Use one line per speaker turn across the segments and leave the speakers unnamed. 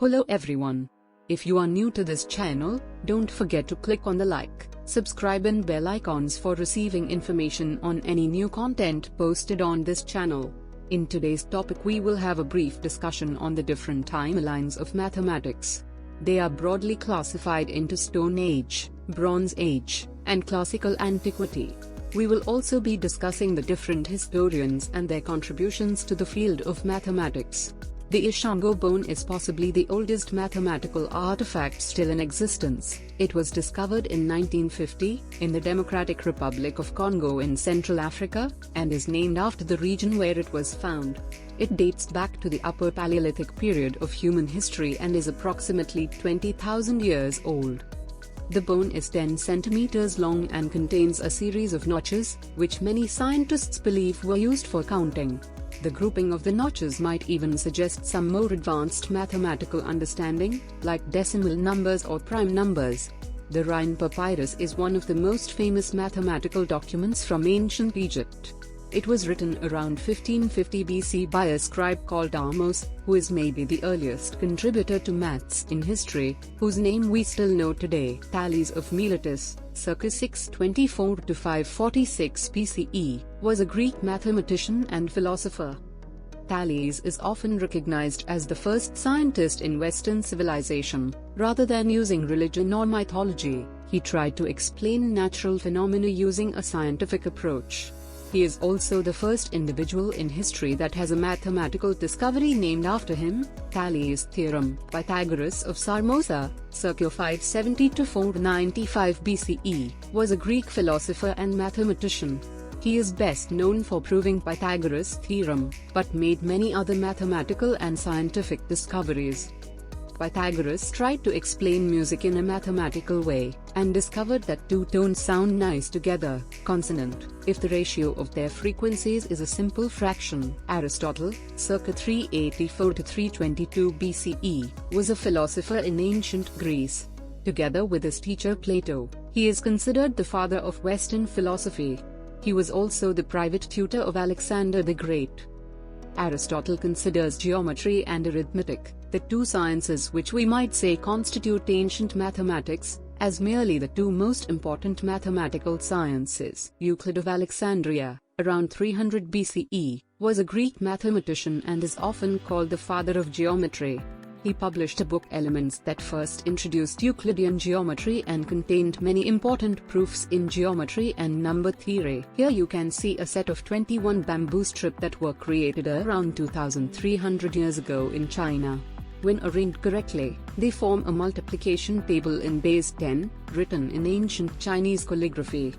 Hello everyone. If you are new to this channel, don't forget to click on the like, subscribe and bell icons for receiving information on any new content posted on this channel. In today's topic we will have a brief discussion on the different timelines of mathematics. They are broadly classified into Stone Age, Bronze Age, and Classical Antiquity. We will also be discussing the different historians and their contributions to the field of mathematics. The Ishango Bone is possibly the oldest mathematical artifact still in existence. It was discovered in 1950, in the Democratic Republic of Congo in Central Africa, and is named after the region where it was found. It dates back to the Upper Paleolithic period of human history and is approximately 20,000 years old. The bone is 10 centimeters long and contains a series of notches, which many scientists believe were used for counting. The grouping of the notches might even suggest some more advanced mathematical understanding, like decimal numbers or prime numbers. The Rhine Papyrus is one of the most famous mathematical documents from ancient Egypt. It was written around 1550 BC by a scribe called Ahmose, who is maybe the earliest contributor to maths in history, whose name we still know today. Thalis of Miletus, circa 624 to 546 BCE, was a Greek mathematician and philosopher. Thalis is often recognized as the first scientist in Western civilization. Rather than using religion or mythology, he tried to explain natural phenomena using a scientific approach. He is also the first individual in history that has a mathematical discovery named after him. Thales' theorem. Pythagoras of Sarmosa, circa 570 to 495 BCE, was a Greek philosopher and mathematician. He is best known for proving Pythagoras' theorem, but made many other mathematical and scientific discoveries. Pythagoras tried to explain music in a mathematical way, and discovered that two tones sound nice together, consonant, if the ratio of their frequencies is a simple fraction. Aristotle, circa 384 to 322 BCE, was a philosopher in ancient Greece. Together with his teacher Plato, he is considered the father of Western philosophy. He was also the private tutor of Alexander the Great. Aristotle considers geometry and arithmetic, the two sciences which we might say constitute ancient mathematics, as merely the two most important mathematical sciences. Euclid of Alexandria, around 300 BCE, was a Greek mathematician and is often called the father of geometry. He published a book Elements that first introduced Euclidean geometry and contained many important proofs in geometry and number theory. Here you can see a set of 21 bamboo strips that were created around 2300 years ago in China. When arranged correctly, they form a multiplication table in base 10, written in ancient Chinese calligraphy.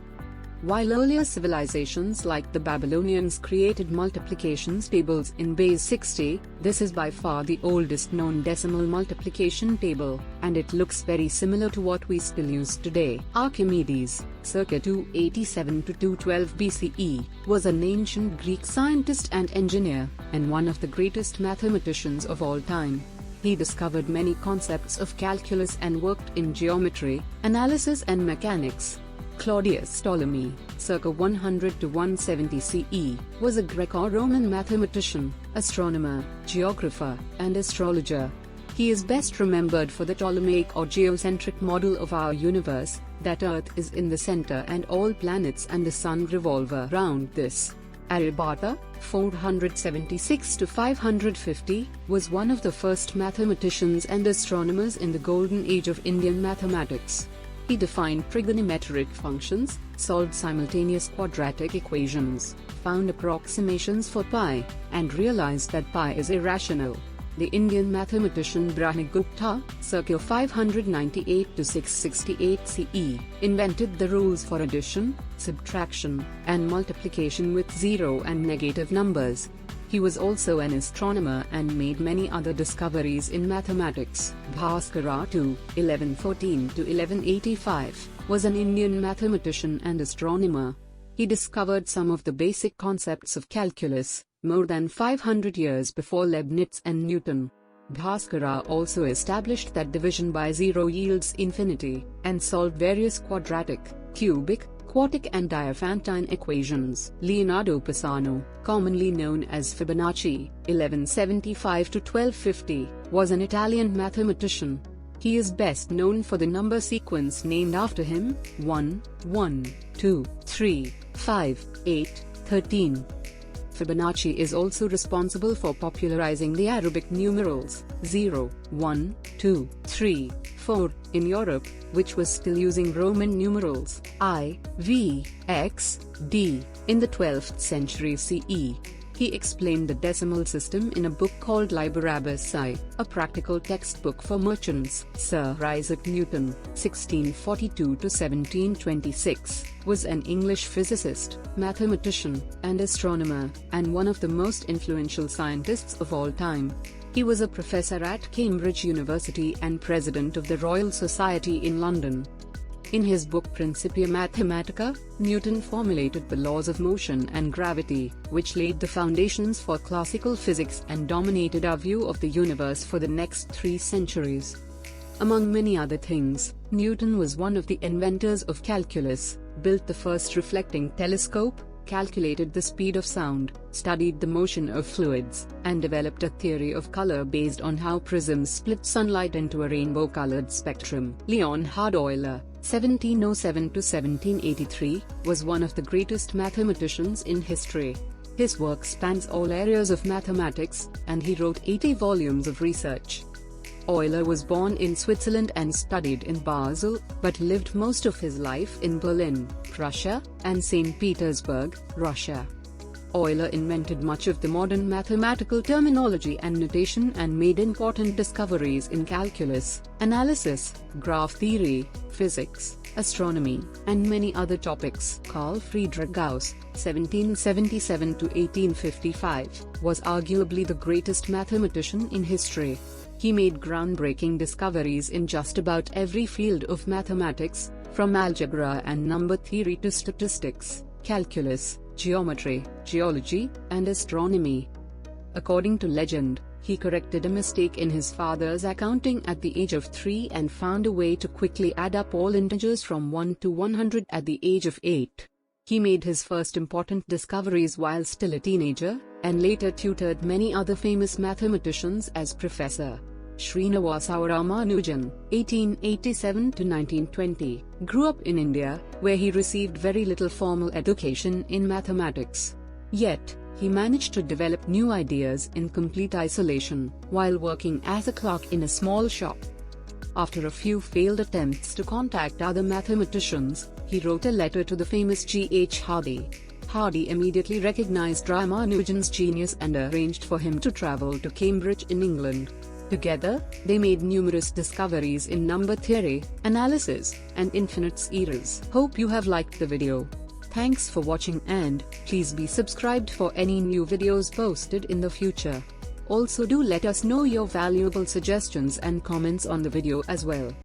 While earlier civilizations like the Babylonians created multiplications tables in base 60, this is by far the oldest known decimal multiplication table, and it looks very similar to what we still use today. Archimedes, circa 287 to 212 BCE, was an ancient Greek scientist and engineer, and one of the greatest mathematicians of all time. He discovered many concepts of calculus and worked in geometry, analysis and mechanics. Claudius Ptolemy, circa 100 to 170 CE, was a Greco-Roman mathematician, astronomer, geographer, and astrologer. He is best remembered for the Ptolemaic or geocentric model of our universe, that Earth is in the center and all planets and the Sun revolve around this. Librata, 476 to 550, was one of the first mathematicians and astronomers in the golden age of Indian mathematics. He defined trigonometric functions, solved simultaneous quadratic equations, found approximations for pi, and realized that pi is irrational. The Indian mathematician Brahmagupta, circa 598 to 668 CE, invented the rules for addition, subtraction, and multiplication with zero and negative numbers. He was also an astronomer and made many other discoveries in mathematics. Bhaskara II, 1114 to 1185, was an Indian mathematician and astronomer. He discovered some of the basic concepts of calculus, more than 500 years before Leibniz and Newton. Bhaskara also established that division by zero yields infinity, and solved various quadratic, cubic, quartic and Diophantine equations. Leonardo Pisano, commonly known as Fibonacci, 1175 to 1250, was an Italian mathematician. He is best known for the number sequence named after him: 1, 1, 2, 3, 5, 8, 13. Fibonacci is also responsible for popularizing the Arabic numerals 0, 1, 2, 3, 4 in Europe, which was still using Roman numerals I, V, X, D in the 12th century CE. He explained the decimal system in a book called Librata, a practical textbook for merchants. Sir Isaac Newton, 1642 to 1726, was an English physicist, mathematician, and astronomer, and one of the most influential scientists of all time. He was a professor at Cambridge University and president of the Royal Society in London. In his book Principia Mathematica, Newton formulated the laws of motion and gravity, which laid the foundations for classical physics and dominated our view of the universe for the next 3 centuries. Among many other things, Newton was one of the inventors of calculus, built the first reflecting telescope, calculated the speed of sound, studied the motion of fluids, and developed a theory of color based on how prisms split sunlight into a rainbow-colored spectrum. Leonhard Euler, 1707 to 1783, was one of the greatest mathematicians in history. His work spans all areas of mathematics, and he wrote 80 volumes of research. Euler was born in Switzerland and studied in Basel, but lived most of his life in Berlin, Prussia, and St. Petersburg, Russia. Euler invented much of the modern mathematical terminology and notation and made important discoveries in calculus, analysis, graph theory, physics, astronomy, and many other topics. Carl Friedrich Gauss, 1777 to 1855, was arguably the greatest mathematician in history. He made groundbreaking discoveries in just about every field of mathematics, from algebra and number theory to statistics, calculus, geometry, geology, and astronomy. According to legend, he corrected a mistake in his father's accounting at the age of 3 and found a way to quickly add up all integers from 1 to 100 at the age of 8. He made his first important discoveries while still a teenager, and later tutored many other famous mathematicians as professor. Srinivasa Ramanujan, 1887 to 1920, grew up in India, where he received very little formal education in mathematics. Yet, he managed to develop new ideas in complete isolation, while working as a clerk in a small shop. After a few failed attempts to contact other mathematicians, he wrote a letter to the famous G.H. Hardy. Hardy immediately recognized Ramanujan's genius and arranged for him to travel to Cambridge in England. Together, they made numerous discoveries in number theory, analysis, and infinite series. Hope you have liked the video. Thanks for watching, and please be subscribed for any new videos posted in the future. Also do let us know your valuable suggestions and comments on the video as well.